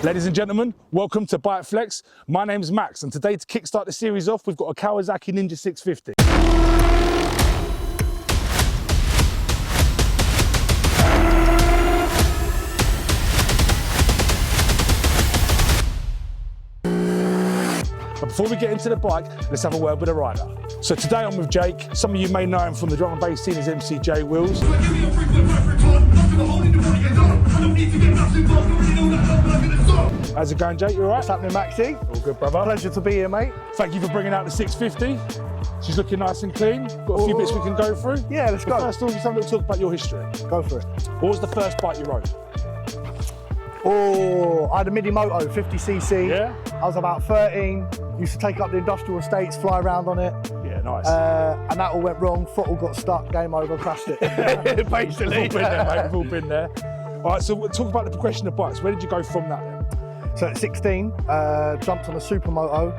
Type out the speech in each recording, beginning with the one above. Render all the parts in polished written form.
Ladies and gentlemen, welcome to Bike Flex. My name's Max, and today to kickstart the series off, we've got a Kawasaki Ninja 650. But before we get into the bike, let's have a word with the rider. So today I'm with Jake. Some of you may know him from the drum and bass scene as MCJ Wheels. How's it going, Jake? You all right? What's happening, Maxie? All good, brother. Pleasure to be here, mate. Thank you for bringing out the 650. She's looking nice and clean. Got a few bits we can go through. Yeah, let's go. First of all, let's have a little talk about your history. Go for it. What was the first bike you rode? Oh, I had a Midi Moto, 50cc. Yeah? I was about 13. Used to take up the industrial estates, fly around on it. Yeah, nice. And that all went wrong. Throttle got stuck, game over, crashed it. Basically. We've all been there, mate. We've all been there. All right, so we'll talk about the progression of bikes. Where did you go from that then? So at 16, jumped on a supermoto,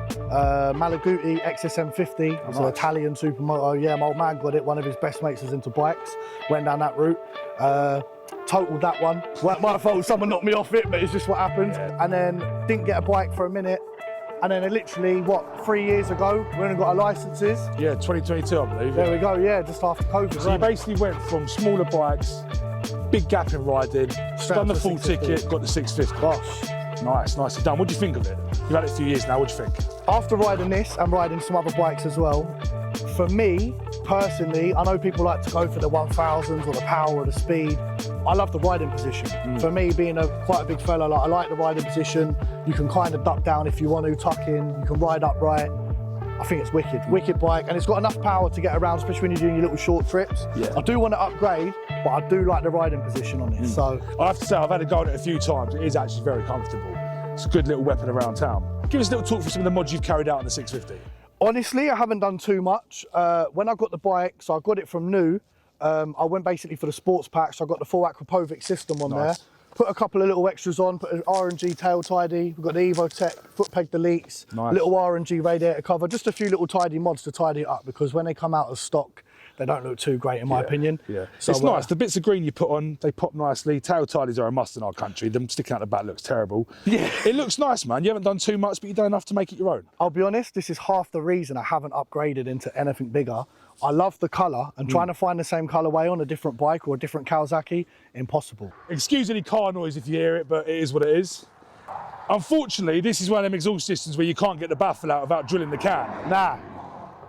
Malaguti XSM50. It was an Italian supermoto. Yeah, my old man got it. One of his best mates was into bikes. Went down that route. Totaled that one. Well, my fault, someone knocked me off it, but it's just what happened. Yeah. And then didn't get a bike for a minute. And then literally, 3 years ago, we only got our licenses. Yeah, 2022, I believe. There we go, yeah, just after COVID. So you basically went from smaller bikes, big gap in riding, done the full ticket, got the 650. Gosh. Nice, nicely done. What do you think of it? You've had it a few years now, what do you think? After riding this and riding some other bikes as well, for me, personally, I know people like to go for the 1000s or the power or the speed. I love the riding position. For me, being quite a big fella, I like the riding position. You can kind of duck down if you want to, tuck in, you can ride upright. I think it's wicked, wicked bike, and it's got enough power to get around, especially when you're doing your little short trips. Yeah. I do want to upgrade, but I do like the riding position on it. So I have to say, I've had a go at it a few times. It is actually very comfortable. It's a good little weapon around town. Give us a little talk for some of the mods you've carried out on the 650. Honestly, I haven't done too much. When I got the bike, so I got it from new, I went basically for the sports pack, so I got the full aquapovic system on there. Put a couple of little extras on, put an R&G tail tidy, we've got the Evo Tech foot peg deletes, little R&G radiator cover, just a few little tidy mods to tidy it up, because when they come out of stock, they don't look too great in my opinion. Yeah, so, it's nice. The bits of green you put on, they pop nicely. Tail tidies are a must in our country. Them sticking out the back looks terrible. Yeah. It looks nice, man. You haven't done too much, but you've done enough to make it your own. I'll be honest, this is half the reason I haven't upgraded into anything bigger. I love the colour, and trying to find the same colourway on a different bike or a different Kawasaki, impossible. Excuse any car noise if you hear it, but it is what it is. Unfortunately, this is one of them exhaust systems where you can't get the baffle out without drilling the can. Nah.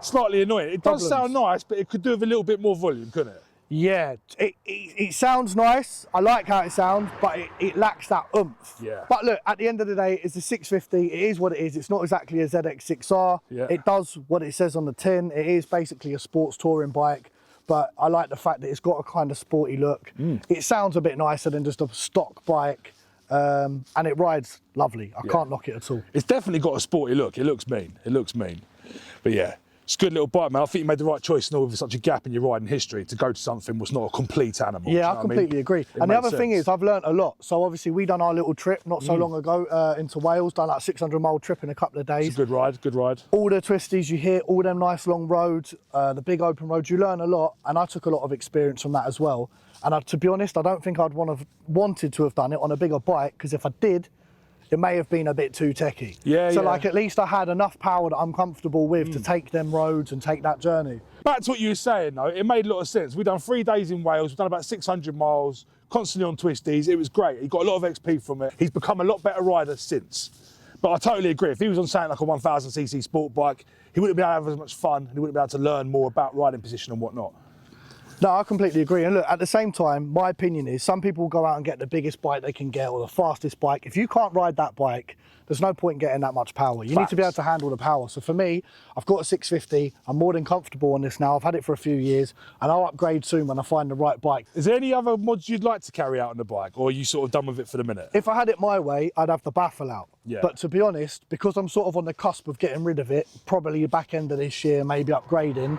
Slightly annoying. It does sound nice, but it could do with a little bit more volume, couldn't it? Yeah, it sounds nice. I like how it sounds, but it lacks that oomph. Yeah. But look, at the end of the day, it's a 650. It is what it is. It's not exactly a ZX6R. Yeah. It does what it says on the tin. It is basically a sports touring bike, but I like the fact that it's got a kind of sporty look. It sounds a bit nicer than just a stock bike, and it rides lovely. I can't knock it at all. It's definitely got a sporty look. It looks mean. It looks mean. But yeah. It's a good little bike, man. I think you made the right choice now with such a gap in your riding history to go to something was not a complete animal. Yeah, I completely agree. And the other thing is, I've learnt a lot. So obviously we done our little trip not so long ago into Wales, done like a 600-mile trip in a couple of days. It's a good ride, good ride. All the twisties you hit, all them nice long roads, the big open roads, you learn a lot. And I took a lot of experience from that as well. And to be honest, I don't think I'd wanted to have done it on a bigger bike, because if I did, it may have been a bit too techie. Yeah, so like at least I had enough power that I'm comfortable with to take them roads and take that journey. Back to what you were saying though, it made a lot of sense. We've done 3 days in Wales, we've done about 600 miles, constantly on twisties. It was great. He got a lot of XP from it. He's become a lot better rider since. But I totally agree. If he was on something like a 1000cc sport bike, he wouldn't be able to have as much fun, and he wouldn't be able to learn more about riding position and whatnot. No, I completely agree. And look, at the same time, my opinion is some people go out and get the biggest bike they can get or the fastest bike. If you can't ride that bike, there's no point in getting that much power. You need to be able to handle the power. So for me, I've got a 650. I'm more than comfortable on this now. I've had it for a few years, and I'll upgrade soon when I find the right bike. Is there any other mods you'd like to carry out on the bike, or are you sort of done with it for the minute? If I had it my way, I'd have the baffle out. Yeah. But to be honest, because I'm sort of on the cusp of getting rid of it, probably the back end of this year, maybe upgrading,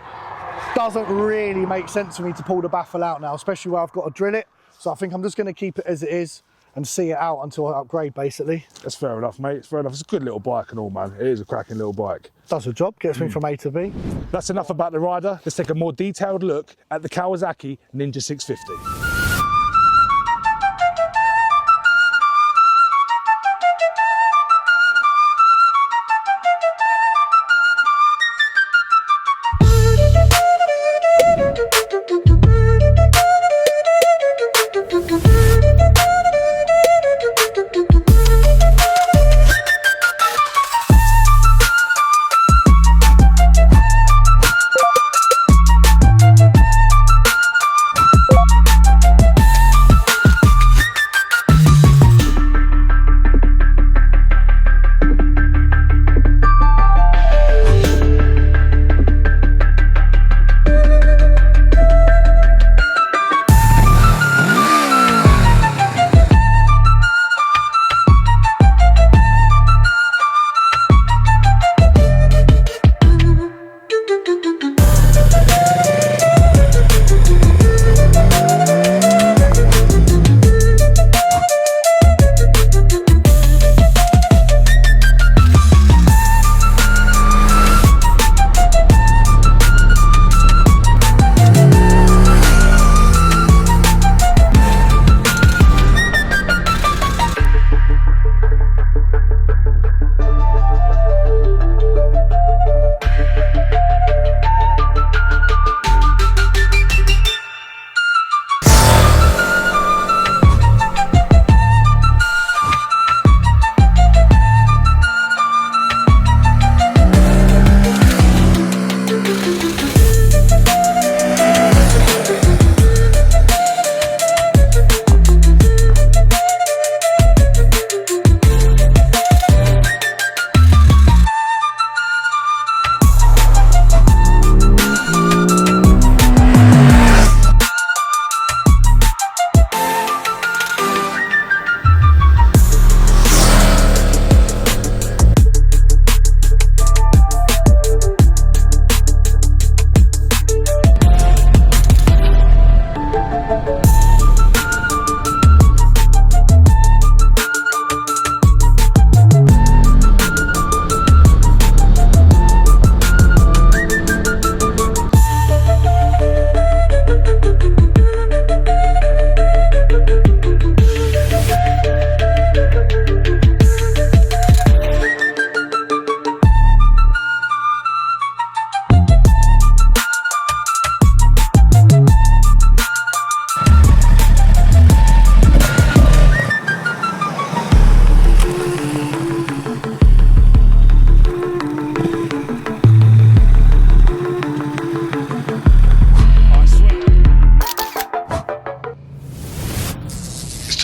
doesn't really make sense for me to pull the baffle out now, especially where I've got to drill it. So I think I'm just going to keep it as it is and see it out until I upgrade, basically. That's fair enough, mate. It's fair enough. It's a good little bike and all, man. It is a cracking little bike. Does the job, gets me from A to B. That's enough about the rider. Let's take a more detailed look at the Kawasaki Ninja 650.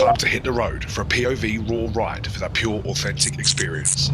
time to hit the road for a POV raw ride for that pure, authentic experience.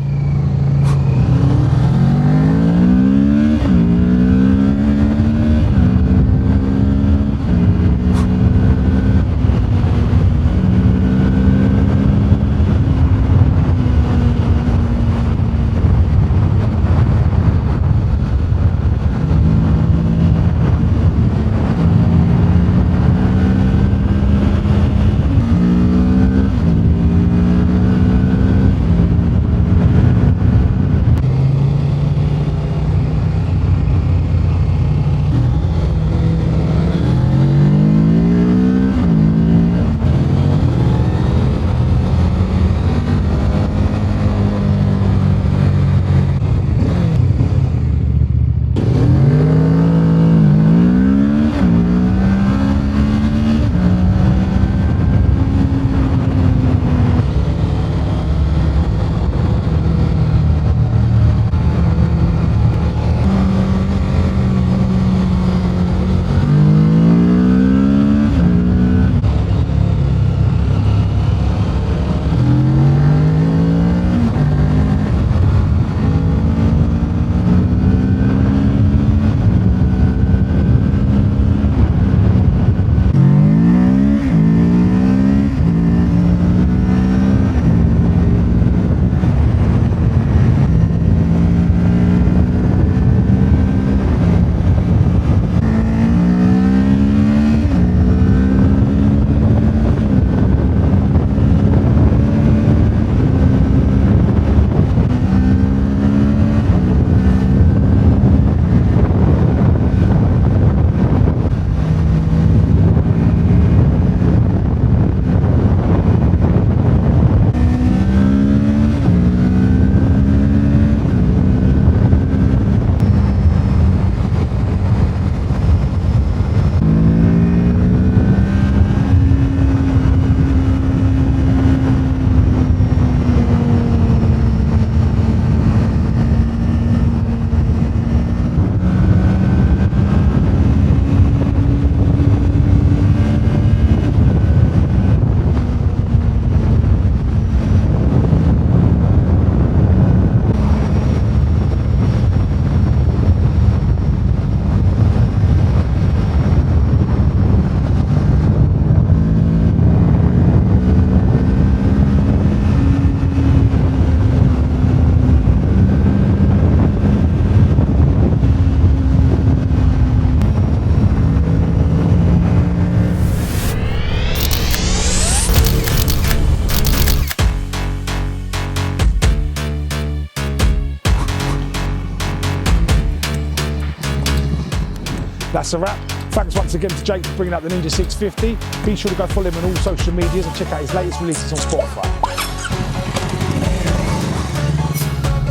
That's a wrap. Thanks once again to Jake for bringing out the Ninja 650. Be sure to go follow him on all social medias and check out his latest releases on Spotify.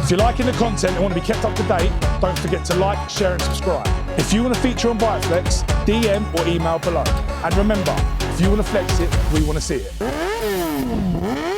If you're liking the content and want to be kept up to date, don't forget to like, share and subscribe. If you want to feature on Bikeflex, DM or email below. And remember, if you want to flex it, we want to see it.